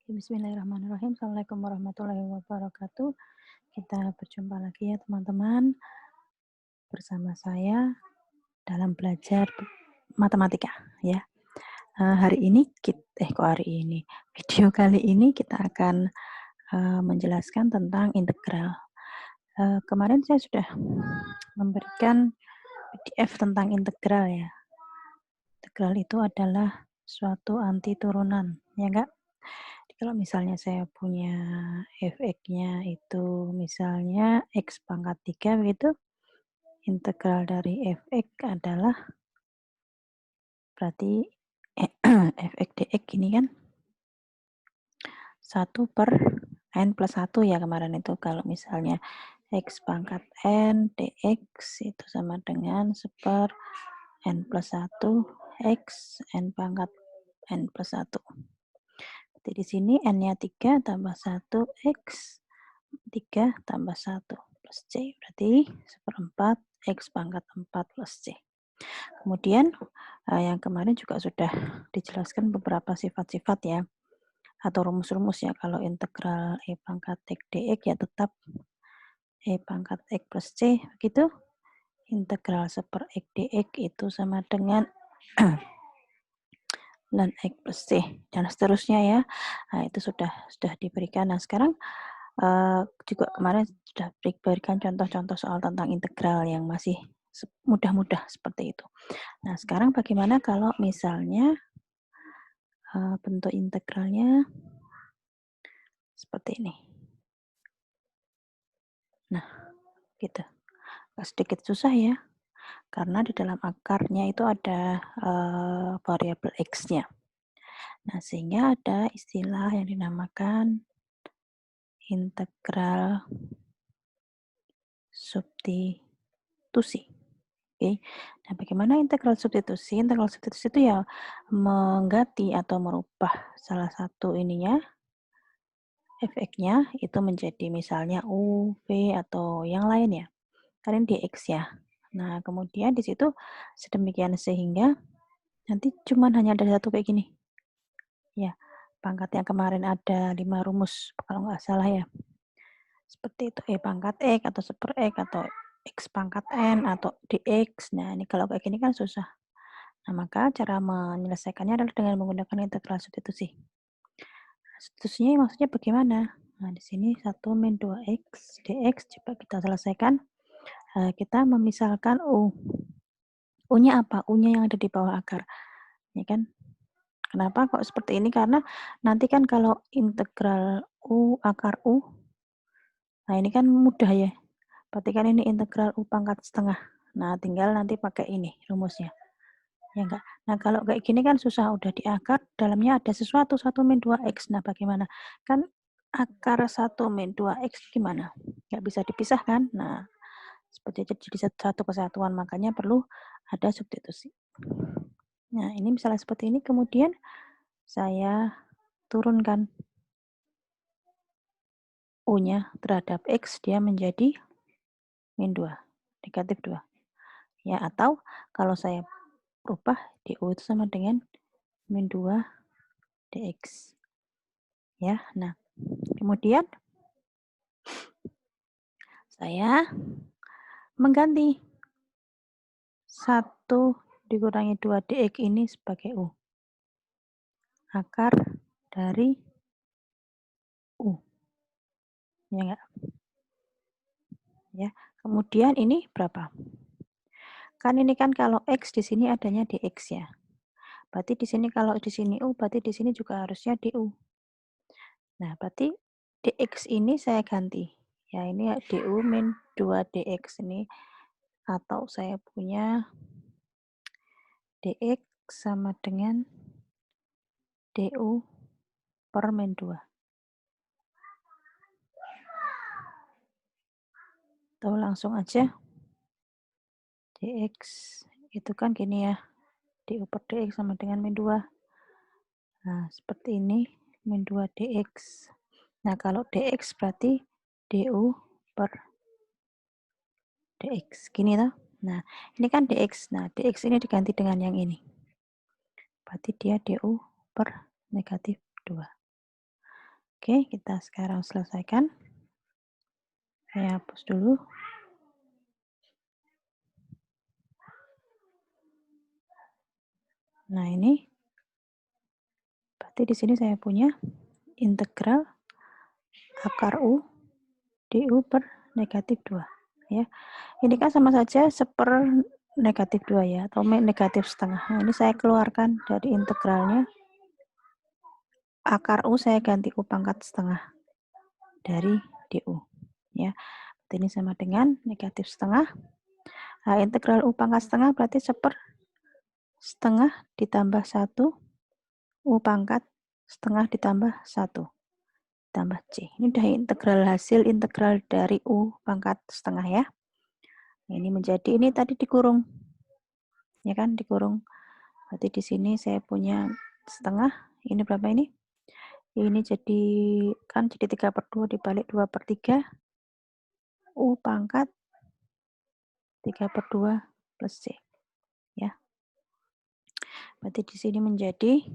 Bismillahirrahmanirrahim. Assalamualaikum warahmatullahi wabarakatuh. Kita berjumpa lagi ya teman-teman bersama saya dalam belajar matematika ya. Hari ini video kali ini kita akan menjelaskan tentang integral. Kemarin saya sudah memberikan PDF tentang integral ya. Integral itu adalah suatu anti turunan, ya enggak? Kalau misalnya saya punya fx-nya itu misalnya x pangkat 3 begitu, integral dari fx adalah berarti fx dx ini kan 1 per n plus 1 ya kemarin itu. Kalau misalnya x pangkat n dx itu sama dengan 1 per n plus 1 x n pangkat n plus 1. Jadi di sini n-nya 3 tambah 1 x 3 tambah 1 plus c. Berarti 1/4 x pangkat 4 plus c. Kemudian yang kemarin juga sudah dijelaskan beberapa sifat-sifat ya, atau rumus-rumus ya. Kalau integral e pangkat x dx ya tetap e pangkat x plus c begitu. Integral 1 per x dx itu sama dengan ln x plus c dan seterusnya ya. Nah, itu sudah diberikan. Nah, sekarang juga kemarin sudah diberikan contoh-contoh soal tentang integral yang masih mudah-mudah seperti itu. Nah, sekarang bagaimana kalau misalnya bentuk integralnya seperti ini. Nah, gitu. Sedikit susah ya, karena di dalam akarnya itu ada variabel x-nya. Nah, sehingga ada istilah yang dinamakan integral substitusi. Oke. Nah, bagaimana integral substitusi? Integral substitusi itu ya mengganti atau merubah salah satu ininya fx-nya itu menjadi misalnya u, v atau yang lain ya. Kan ini dx ya. Nah, kemudian di situ sedemikian sehingga nanti cuman hanya ada satu kayak gini. Ya, pangkat yang kemarin ada 5 rumus kalau nggak salah ya. Seperti itu, e pangkat x atau 1 per x atau x pangkat n atau dx. Nah, ini kalau kayak gini kan susah. Nah, maka cara menyelesaikannya adalah dengan menggunakan integral substitusi. Substitusinya maksudnya bagaimana? Nah, di sini 1 min 2x dx coba kita selesaikan. Kita memisahkan u. U-nya apa? U-nya yang ada di bawah akar. Ya kan? Kenapa kok seperti ini? Karena nanti kan kalau integral u akar u, nah ini kan mudah ya. Berarti kan ini integral u pangkat setengah. Nah, tinggal nanti pakai ini rumusnya. Ya enggak? Nah, kalau kayak gini kan susah, udah di akar, dalamnya ada sesuatu, 1 min 2x. Nah, bagaimana? Kan akar 1 min 2x gimana? Nggak bisa dipisahkan. Nah, seperti itu jadi satu kesatuan, makanya perlu ada substitusi. Nah, ini misalnya seperti ini, kemudian saya turunkan U-nya terhadap X, dia menjadi min 2, negatif 2. Ya, atau kalau saya rubah, DU itu sama dengan min 2 DX. Ya, nah, kemudian saya mengganti 1 dikurangi 2 DX ini sebagai U. Akar dari U. Ya enggak? Ya, kemudian ini berapa? Kan ini kan kalau X di sini adanya DX ya. Berarti di sini kalau di sini U, berarti di sini juga harusnya DU. Nah, berarti DX ini saya ganti. Ya, ini DU min 2 DX ini. Atau saya punya DX sama dengan DU per min 2. Atau langsung aja DX itu kan gini ya. DU per DX sama dengan min 2. Nah, seperti ini min 2 DX. Nah, kalau DX berarti DU per DX. Gini toh. Nah, ini kan DX. Nah, DX ini diganti dengan yang ini. Berarti dia DU per negatif 2. Oke, kita sekarang selesaikan. Saya hapus dulu. Nah, ini berarti di sini saya punya integral akar U du per negatif 2. Ya. Ini kan sama saja negatif 2 ya, atau negatif setengah. Nah, ini saya keluarkan dari integralnya. Akar U saya ganti U pangkat setengah dari du. Ya. Ini sama dengan negatif setengah. Nah, integral U pangkat setengah berarti setengah ditambah 1, U pangkat setengah ditambah 1, tambah C. Ini udah hasil integral dari U pangkat setengah ya. Ini menjadi, ini tadi dikurung. Ya kan, dikurung. Berarti di sini saya punya setengah, ini berapa ini? Ini jadi, kan jadi 3/2 dibalik 2/3, U pangkat 3/2 plus C. Ya. Berarti di sini menjadi,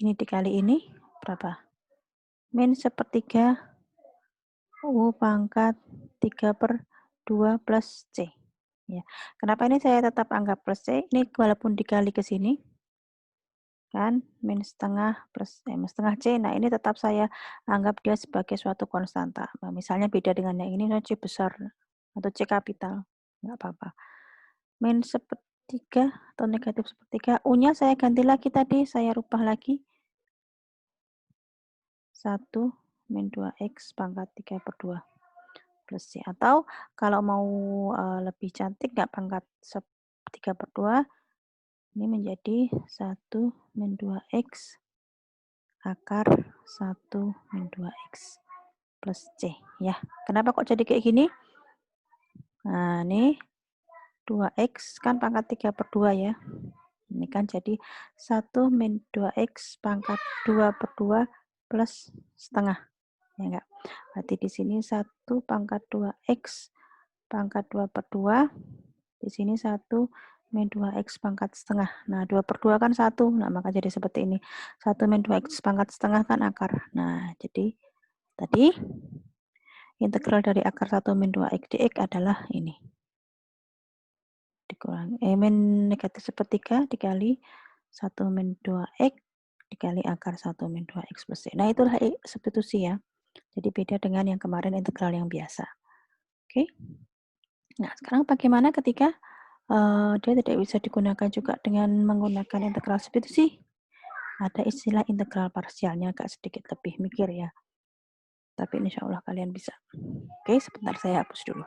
ini dikali ini, berapa? Min 1/3 U pangkat 3/2 plus C. Ya. Kenapa ini saya tetap anggap plus C? Ini walaupun dikali ke sini, kan, min setengah setengah C. Nah, ini tetap saya anggap dia sebagai suatu konstanta. Nah, misalnya beda dengan yang ini, C besar atau C kapital, nggak apa-apa. Min 1/3 atau negatif 1/3, U-nya saya ganti lagi tadi, saya rubah lagi. 1 min 2X pangkat 3/2 plus C. Atau kalau mau lebih cantik, nggak pangkat 3/2, ini menjadi 1 min 2X akar 1 min 2X plus C. Ya, kenapa kok jadi kayak gini? Nah, ini 2X kan pangkat 3/2 ya. Ini kan jadi 1 min 2X pangkat 2/2 plus setengah. Ya enggak? Berarti di sini 1 pangkat 2X pangkat 2/2. Di sini 1 min 2X pangkat setengah. Nah, 2/2 kan 1. Nah, maka jadi seperti ini. 1 min 2X pangkat setengah kan akar. Nah, jadi tadi integral dari akar 1 min 2X dx adalah ini. Dikurangi min negatif 1/3 dikali 1 min 2X dikali akar 1 min 2X plus C. Nah, itulah substitusi ya. Jadi beda dengan yang kemarin integral yang biasa. Oke. Nah, sekarang bagaimana ketika dia tidak bisa digunakan juga dengan menggunakan integral substitusi? Ada istilah integral parsialnya, agak sedikit lebih mikir ya. Tapi insya Allah kalian bisa. Oke, sebentar saya hapus dulu.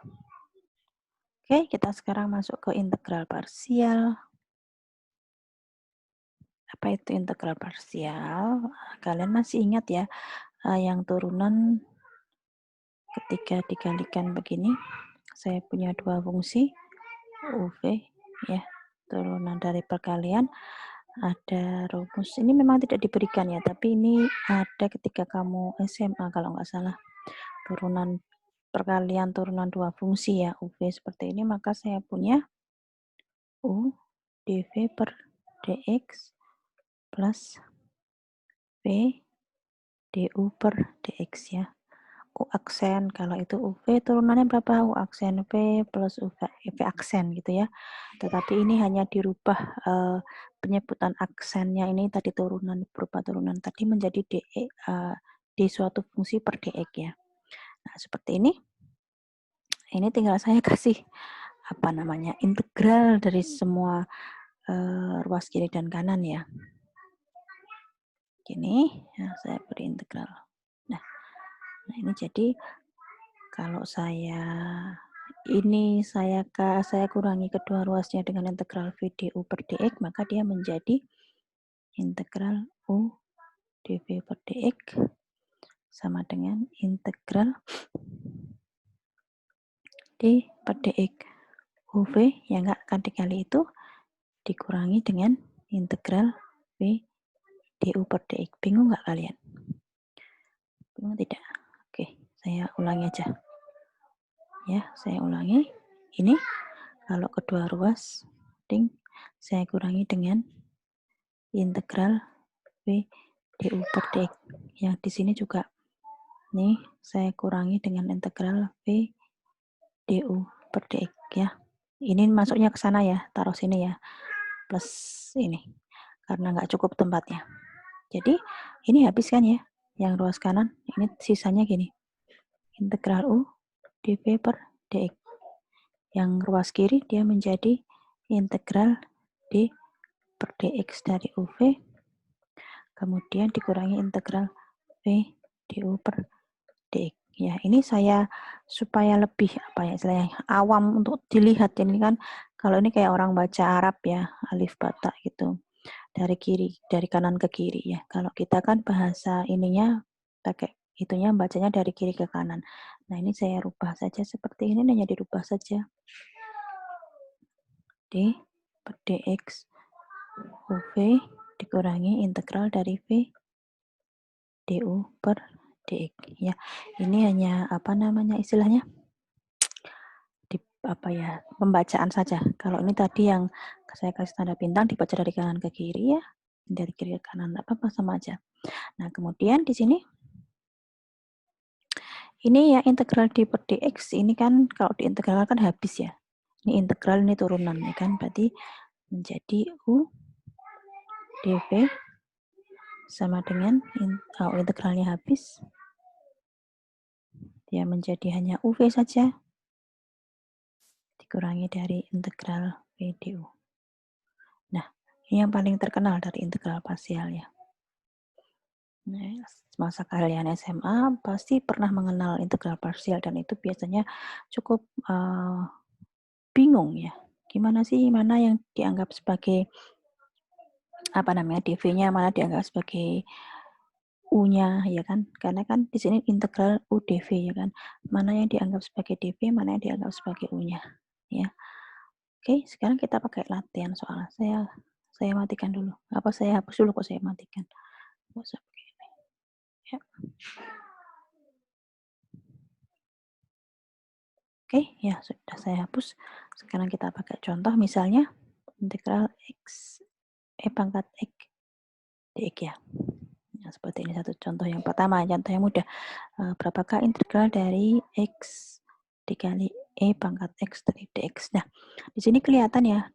Oke, kita sekarang masuk ke integral parsial. Apa itu integral parsial? Kalian masih ingat ya, yang turunan ketika dikalikan begini, saya punya dua fungsi, UV, ya, turunan dari perkalian, ada rumus, ini memang tidak diberikan ya, tapi ini ada ketika kamu SMA kalau nggak salah, turunan perkalian turunan dua fungsi ya, UV seperti ini, maka saya punya U dV per dx plus V du per dx ya. U aksen, kalau itu UV turunannya berapa? U aksen V plus V aksen gitu ya. Tetapi ini hanya dirubah penyebutan aksennya ini tadi turunan, berupa turunan tadi menjadi d suatu fungsi per dx ya. Nah, seperti ini. Ini tinggal saya kasih apa namanya? Integral dari semua ruas kiri dan kanan ya. Gini, ya, saya beri integral. Nah, ini jadi kalau saya kurangi kedua ruasnya dengan integral V du per dx, maka dia menjadi integral U dV per dx sama dengan integral d per dx UV yang enggak akan dikali itu dikurangi dengan integral V du per dx. Bingung nggak kalian? Bingung tidak? Oke, saya ulangi aja. Ya, saya ulangi. Ini kalau kedua ruas, saya kurangi dengan integral V du per dx. Yang di sini juga nih saya kurangi dengan integral V du per dx ya. Ini masuknya ke sana ya, taruh sini ya, plus ini, karena nggak cukup tempatnya. Jadi ini habis kan ya, yang ruas kanan, ini sisanya gini, integral U dv per dx. Yang ruas kiri dia menjadi integral d per dx dari UV, kemudian dikurangi integral V du per dx. Ya, ini saya supaya lebih apa ya istilahnya awam untuk dilihat. Ini kan kalau ini kayak orang baca Arab ya, alif bata gitu. Dari kanan ke kiri ya. Kalau kita kan bahasa ininya pakai itunya bacanya dari kiri ke kanan. Nah, ini saya rubah saja seperti ini, hanya dirubah saja. D per dx UV dikurangi integral dari V du per dx ya. Ini hanya apa namanya istilahnya? Apa ya, pembacaan saja. Kalau ini tadi yang saya kasih tanda bintang dibaca dari kanan ke kiri ya, dari kiri ke kanan, apa-apa sama aja. Nah, kemudian di sini ini ya integral d per dx ini kan kalau diintegralkan habis ya. Ini integral, ini turunan ya kan, berarti menjadi u dv sama dengan integralnya habis, dia menjadi hanya uv saja dikurangi dari integral v du. Nah, ini yang paling terkenal dari integral parsial ya. Nah, masa kalian SMA pasti pernah mengenal integral parsial dan itu biasanya cukup bingung ya. Gimana sih mana yang dianggap sebagai apa namanya dv-nya, mana dianggap sebagai u-nya ya kan? Karena kan di sini integral u dv ya kan. Mana yang dianggap sebagai dv, mana yang dianggap sebagai u-nya ya. Oke, sekarang kita pakai latihan soal. Saya matikan dulu. Apa saya hapus dulu kok saya matikan? Nggak usah pakai ini. Ya. Oke, ya sudah saya hapus. Sekarang kita pakai contoh misalnya integral x pangkat x dx ya. Nah, seperti ini satu contoh yang pertama, contoh yang mudah. Berapakah integral dari x dikali pangkat x dari dx? Nah, di sini kelihatan ya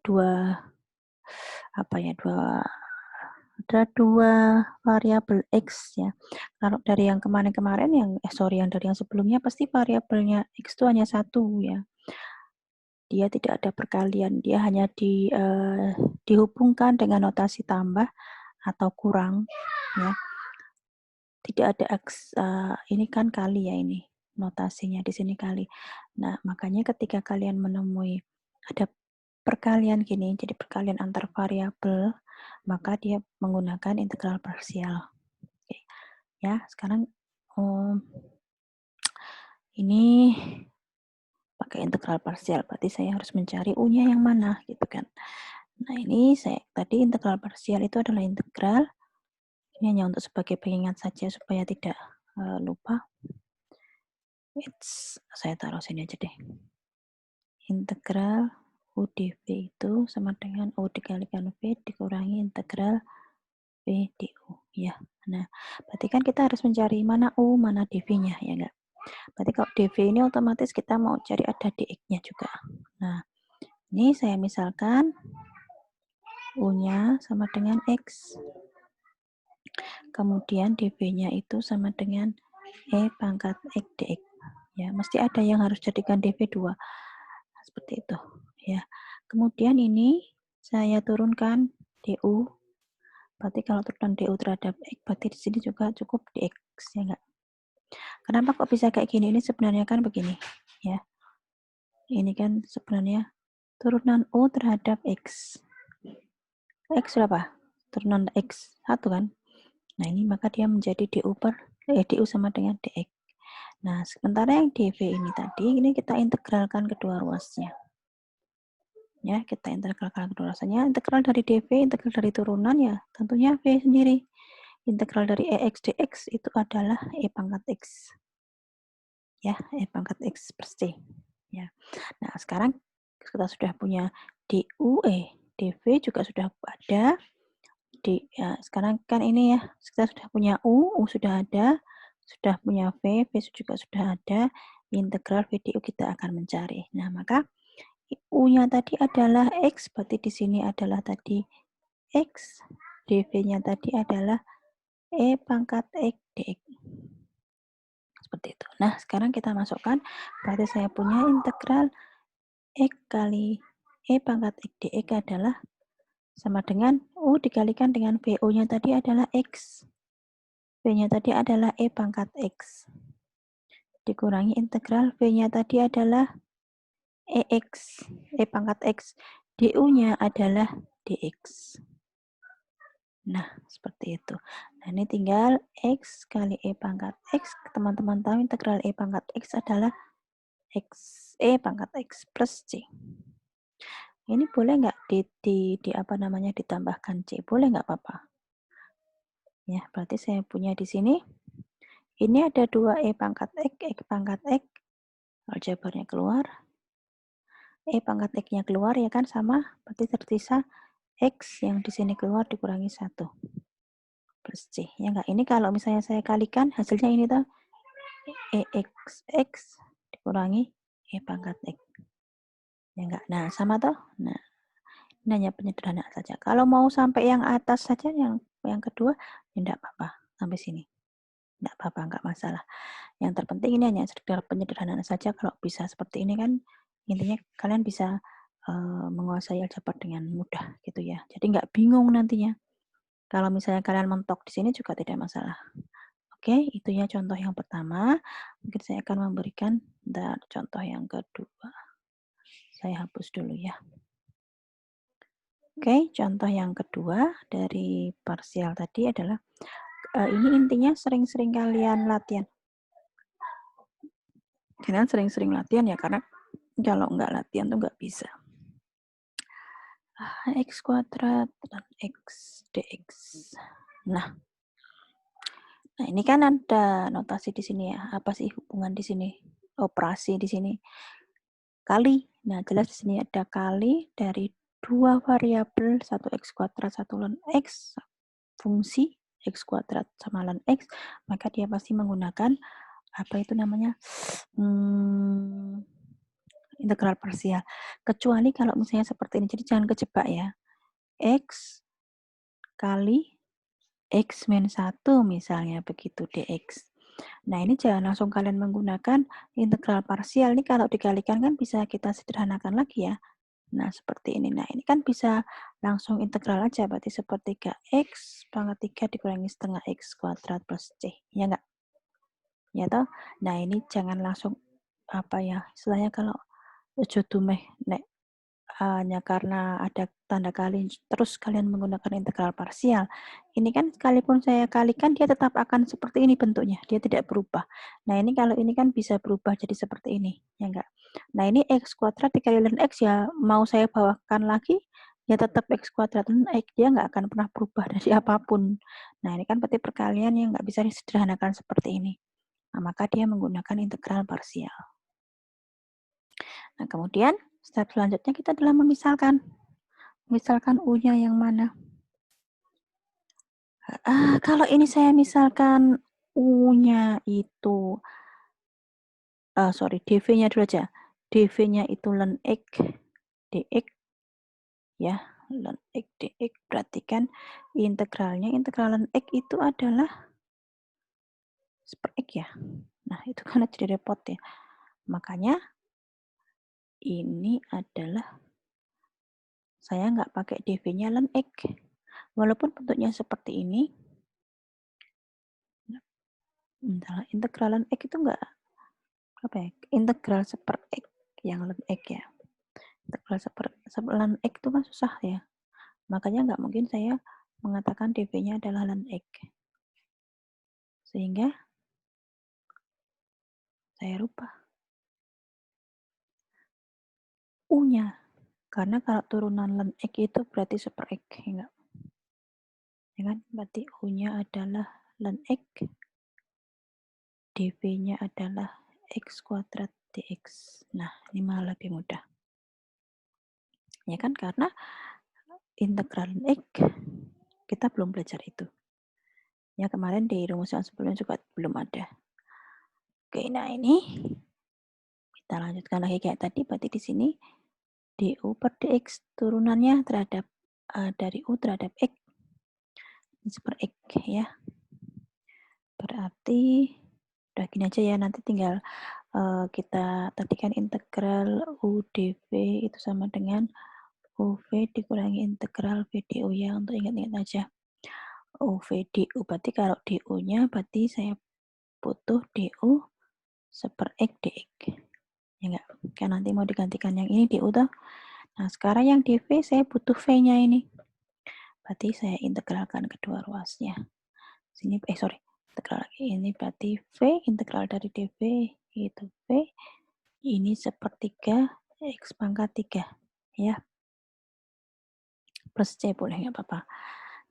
ada dua variabel x ya. Kalau dari yang kemarin-kemarin yang dari yang sebelumnya pasti variabelnya x itu hanya satu ya. Dia tidak ada perkalian, dia hanya dihubungkan dengan notasi tambah atau kurang ya. Tidak ada ini kan kali ya, ini notasinya di sini kali. Nah, makanya ketika kalian menemui ada perkalian gini, jadi perkalian antar variabel, maka dia menggunakan integral parsial. Oke. Ya, sekarang ini pakai integral parsial, berarti saya harus mencari u-nya yang mana gitu kan. Nah, ini tadi integral parsial itu adalah integral, ini hanya untuk sebagai pengingat saja supaya tidak lupa. Saya taruh sini aja deh. Integral u dv itu sama dengan u dikalikan v dikurangi integral v du ya. Nah, berarti kan kita harus mencari mana u, mana dv-nya ya enggak? Berarti kalau dv ini otomatis kita mau cari ada dx-nya juga. Nah, ini saya misalkan u-nya sama dengan x. Kemudian dv-nya itu sama dengan pangkat x dx. Ya, mesti ada yang harus jadikan dv2. Seperti itu ya. Kemudian ini saya turunkan du. Berarti kalau turunan du terhadap x, berarti di sini juga cukup dx ya enggak? Kenapa kok bisa kayak gini? Ini sebenarnya kan begini ya. Ini kan sebenarnya turunan u terhadap x. X berapa? Turunan x 1 kan? Nah, ini maka dia menjadi du sama dengan dx. Nah, sementara yang dv ini tadi, ini kita integralkan kedua ruasnya. Ya, kita integralkan kedua ruasnya. Integral dari dv, integral dari turunan ya, tentunya v sendiri. Integral dari ex dx itu adalah pangkat x. Ya, pangkat x per c. Ya. Nah, sekarang kita sudah punya du, dv juga sudah ada. Ya, sekarang kan ini ya, kita sudah punya U sudah ada, sudah punya V juga sudah ada, integral V di U kita akan mencari. Nah, maka U-nya tadi adalah X, berarti di sini adalah tadi X, dV-nya tadi adalah E pangkat X dx. Seperti itu. Nah, sekarang kita masukkan, berarti saya punya integral X kali E pangkat X dx adalah sama dengan U dikalikan dengan VU-nya tadi adalah X. V-nya tadi adalah E pangkat X. Dikurangi integral V-nya tadi adalah EX. E pangkat X. DU-nya adalah DX. Nah, seperti itu. Nah, ini tinggal X kali E pangkat X. Teman-teman tahu integral E pangkat X adalah X. E pangkat X plus C. Ini boleh nggak di apa namanya ditambahkan C? Boleh nggak Papa? Ya, berarti saya punya di sini. Ini ada 2 E pangkat X pangkat X. Aljabarnya keluar. E pangkat X-nya keluar ya kan sama. Berarti tersisa X yang di sini keluar dikurangi 1. Plus C. Ya enggak? Ini kalau misalnya saya kalikan hasilnya ini tuh. X dikurangi E pangkat X. Ya enggak? Nah, sama toh? Nah, ini hanya penyederhanaan saja. Kalau mau sampai yang atas saja, yang kedua, ya enggak apa-apa. Sampai sini. Enggak apa-apa, enggak masalah. Yang terpenting ini hanya sekedar penyederhanaan saja. Kalau bisa seperti ini kan, intinya kalian bisa menguasai aljabar dengan mudah gitu ya. Jadi enggak bingung nantinya. Kalau misalnya kalian mentok di sini juga tidak masalah. Oke, itu ya contoh yang pertama. Mungkin saya akan memberikan contoh yang kedua. Saya hapus dulu ya. Oke, contoh yang kedua dari parsial tadi adalah ini intinya sering-sering kalian latihan. Kalian sering-sering latihan ya, karena kalau nggak latihan tuh nggak bisa. X kuadrat dan X dx. Nah, ini kan ada notasi di sini ya. Apa sih hubungan di sini? Operasi di sini. Kali. Nah, jelas di sini ada kali dari dua variabel, satu X kuadrat, satu ln X, fungsi X kuadrat sama ln X, maka dia pasti menggunakan apa itu namanya? Integral parsial. Kecuali kalau misalnya seperti ini. Jadi jangan kejebak ya. X kali X min 1 misalnya begitu dx. Nah, ini jangan langsung kalian menggunakan integral parsial. Ini kalau dikalikan kan bisa kita sederhanakan lagi ya. Nah, seperti ini. Nah, ini kan bisa langsung integral aja. Berarti sepertiga X pangkat 3 dikurangi setengah X kuadrat plus C. Ya enggak? Ya toh? Nah, ini jangan langsung apa ya, istilahnya kalau ojo dumeh nek hanya karena ada tanda kali terus kalian menggunakan integral parsial. Ini kan sekalipun saya kalikan dia tetap akan seperti ini bentuknya, dia tidak berubah. Nah, ini kalau ini kan bisa berubah jadi seperti ini, ya enggak? Nah, ini X kuadrat dikali ln X ya mau saya bawakan lagi ya tetap X kuadrat ln X, dia nggak akan pernah berubah dari apapun. Nah, ini kan berarti perkalian yang nggak bisa disederhanakan seperti ini. Nah, maka dia menggunakan integral parsial. Nah, kemudian step selanjutnya kita adalah memisalkan. Misalkan U-nya yang mana? Kalau ini saya misalkan U-nya itu, dV-nya dulu aja. dV-nya itu ln X dx, ya, ln X dx. Berarti kan integral ln X itu adalah per X ya. Nah, itu kan jadi repot ya. Makanya ini adalah saya nggak pakai dV-nya ln X. Walaupun bentuknya seperti ini, integral ln X itu nggak, apa ya, integral seper X yang ln X ya. Integral seper ln X itu kan susah ya. Makanya nggak mungkin saya mengatakan dV-nya adalah ln X. Sehingga saya rubah U-nya. Karena kalau turunan ln X itu berarti seper X, ya enggak? Ya kan? Berarti U-nya adalah ln X, dV-nya adalah X kuadrat dx. Nah, ini malah lebih mudah. Ya kan? Karena integral ln X Kita belum belajar itu. Ya, kemarin di rumus yang sebelumnya juga belum ada. Oke, nah ini kita lanjutkan lagi kayak tadi, berarti di sini du per dx turunannya terhadap dari u terhadap x per x ya. Berarti udah gini aja ya, nanti tinggal kita tadi kan integral u dv itu sama dengan uv dikurangi integral v du ya, untuk ingat-ingat aja. uv du, berarti kalau du-nya berarti saya butuh du seper x dx. Ya enggak? Kan nanti mau digantikan yang ini du toh. Nah, sekarang yang dv saya butuh v-nya ini. Berarti saya integralkan kedua ruasnya. Sini integral lagi. Ini berarti v integral dari dv itu v. Ini sepertiga x pangkat 3 ya. Plus c boleh nggak apa-apa.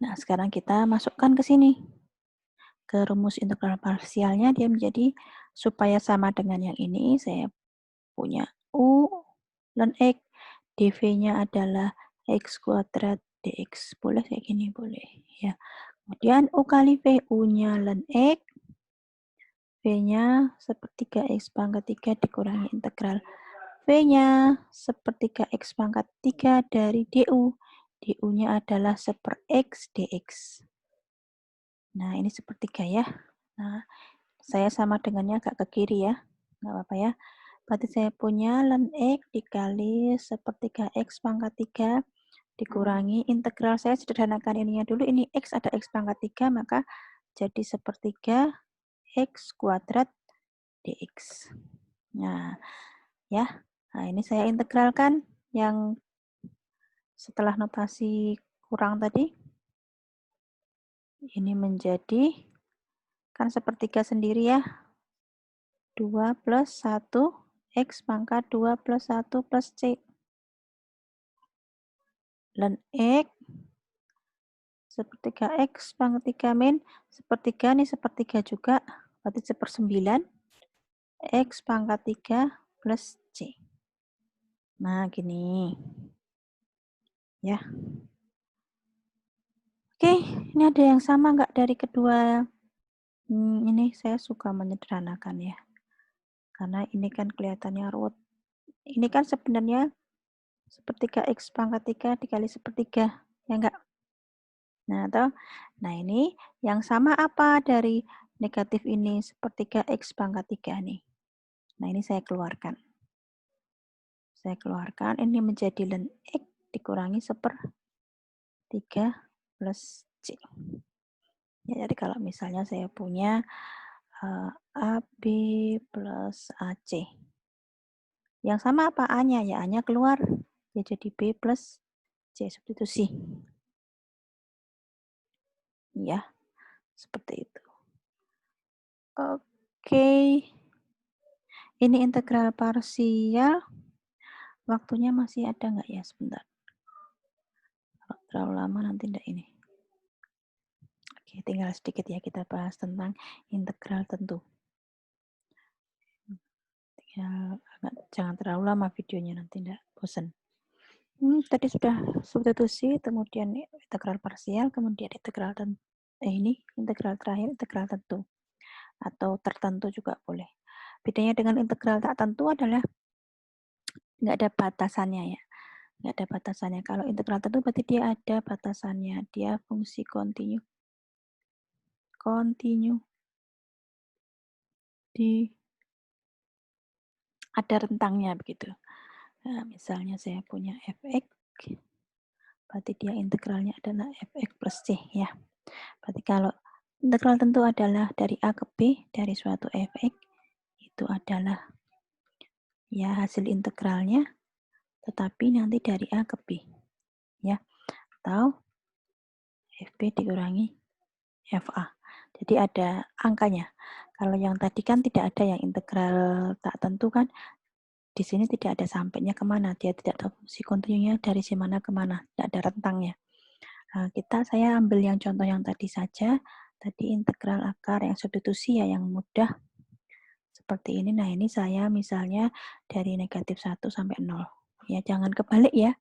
Nah, sekarang kita masukkan ke sini. Ke rumus integral parsialnya dia menjadi supaya sama dengan yang ini saya punya u ln x, dv-nya adalah x kuadrat dx. Boleh kayak gini? Boleh. Ya. Kemudian u kali v, u-nya ln x, v-nya sepertiga x pangkat 3 dikurangi integral v-nya sepertiga x pangkat 3 dari du. du-nya adalah seper x dx. Nah, ini sepertiga ya. Nah, saya sama dengannya agak ke kiri ya. Nggak apa-apa ya. Berarti saya punya ln x dikali sepertiga x pangkat 3 dikurangi integral. Saya sederhanakan ininya dulu. Ini x ada x pangkat 3, maka jadi sepertiga x kuadrat dx. Nah, ya. Nah, ini saya integralkan yang setelah notasi kurang tadi. Ini menjadi, kan sepertiga sendiri ya. 2 plus 1 x pangkat 2 plus 1 plus c. Ln x sepertiga x pangkat 3 min sepertiga nih sepertiga juga, berarti seper 9 x pangkat 3 plus c. Nah, gini. Ya. Oke, ini ada yang sama nggak dari kedua? Ini saya suka menyederhanakan ya. Karena ini kan kelihatannya ruwet. Ini kan sebenarnya sepertiga x pangkat 3 dikali sepertiga. Ya enggak? Nah, nah ini yang sama apa dari negatif ini? Sepertiga x pangkat 3 nih. Nah, ini saya keluarkan. Saya keluarkan, ini menjadi ln x dikurangi seper 3 plus c. Ya, jadi kalau misalnya saya punya AB plus AC. Yang sama apa A-nya? Ya, A-nya keluar. Ya, jadi B plus C, substitusi. Ya, seperti itu. Oke. Ini integral parsial. Waktunya masih ada nggak ya? Sebentar. Kalau terlalu lama nanti enggak ini. Oke, tinggal sedikit ya kita bahas tentang integral tentu. Ya, jangan terlalu lama videonya nanti enggak bosan. Tadi sudah substitusi, kemudian integral parsial, kemudian integral ini integral terakhir integral tentu atau tertentu juga boleh. Bedanya dengan integral tak tentu adalah nggak ada batasannya ya, nggak ada batasannya. Kalau integral tentu berarti dia ada batasannya, dia fungsi kontinu di ada rentangnya begitu. Nah, misalnya saya punya fx, berarti dia integralnya adalah fx plus c ya. Berarti kalau integral tentu adalah dari A ke B dari suatu fx, itu adalah ya hasil integralnya, tetapi nanti dari A ke B. Ya, atau fb dikurangi fa. Jadi ada angkanya. Kalau yang tadi kan tidak ada yang integral tak tentu kan, di sini tidak ada sampainya kemana, dia tidak tahu fungsi kontinunya dari mana ke mana, tidak ada rentangnya. Nah, saya ambil yang contoh yang tadi saja, tadi integral akar yang substitusi ya, yang mudah seperti ini. Nah, ini saya misalnya dari negatif 1 sampai 0. Ya, jangan kebalik ya,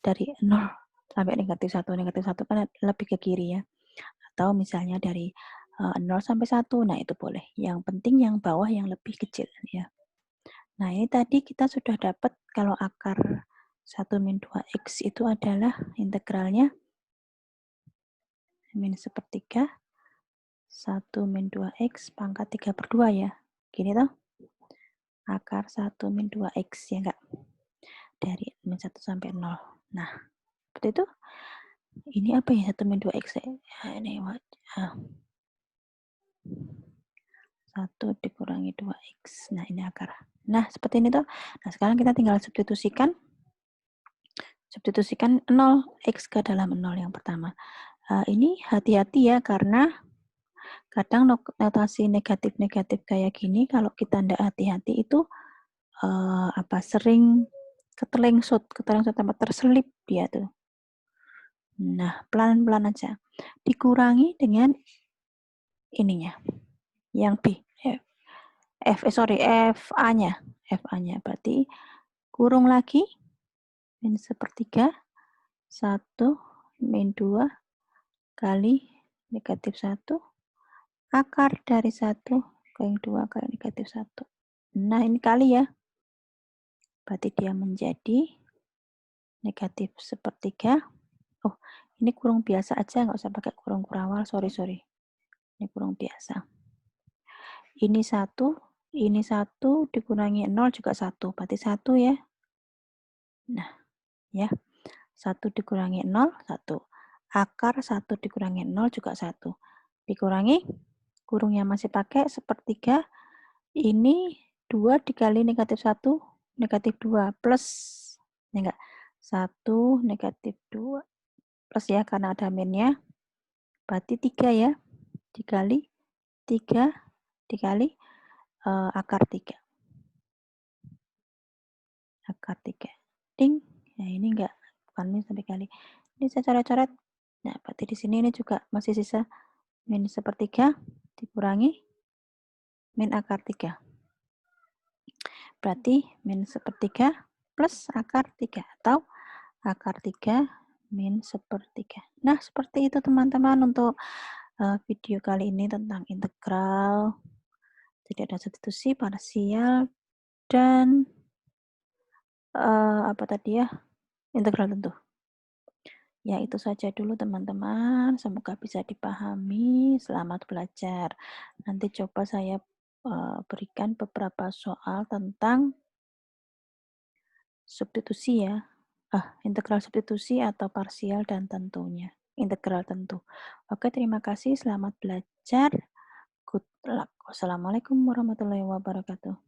dari 0 sampai negatif satu kan lebih ke kiri ya. Atau misalnya dari 0 sampai 1, nah itu boleh. Yang penting yang bawah yang lebih kecil ya. Nah ini tadi kita sudah dapat kalau akar 1 min 2x itu adalah integralnya min sepertiga 1 min 2x pangkat 3/2 ya. Gini toh? Akar 1 min 2x ya enggak? Dari min 1 sampai 0. Nah, seperti itu. Ini apa ya 1 min 2x ya? Ini 1 dikurangi 2x. Nah, ini akar. Nah, seperti ini tuh. Nah, sekarang kita tinggal substitusikan 0 x ke dalam 0 yang pertama. Ini hati-hati ya, karena kadang notasi negatif-negatif kayak gini, kalau kita tidak hati-hati itu sering ketelengsut sama terselip dia tuh. Nah, pelan-pelan aja. Dikurangi dengan ininya, yang B. FA-nya. FA-nya berarti kurung lagi min sepertiga 1 min 2 kali negatif 1 akar dari 1 kali 2 kali negatif 1. Nah, ini kali ya. Berarti dia menjadi negatif sepertiga. Oh, ini kurung biasa aja, nggak usah pakai kurung kurawal. Sorry. Ini kurung biasa. Ini 1 dikurangi 0 juga 1. Berarti 1 ya. Nah, ya. 1 dikurangi 0, 1. Akar 1 dikurangi 0 juga 1. Dikurangi, kurungnya masih pakai sepertiga. Ini 2 dikali negatif 1, negatif 2, plus. Ya enggak? 1, negatif 2, plus ya, karena ada minnya. Berarti 3 ya. Dikali 3, dikali akar 3. Akar 3. Ding. Nah, ini enggak, bukan min sampai kali. Ini saya coret-coret. Nah, berarti di sini ini juga masih sisa min sepertiga dikurangi min akar 3. Berarti min sepertiga plus akar 3 atau akar 3 min sepertiga. Nah, seperti itu teman-teman untuk video kali ini tentang integral. Jadi ada substitusi, parsial, dan apa tadi ya? Integral tentu. Ya, itu saja dulu teman-teman. Semoga bisa dipahami. Selamat belajar. Nanti coba saya berikan beberapa soal tentang substitusi ya. Integral substitusi atau parsial dan tentunya. Integral tentu. Oke, terima kasih. Selamat belajar. Good luck. Wassalamualaikum warahmatullahi wabarakatuh.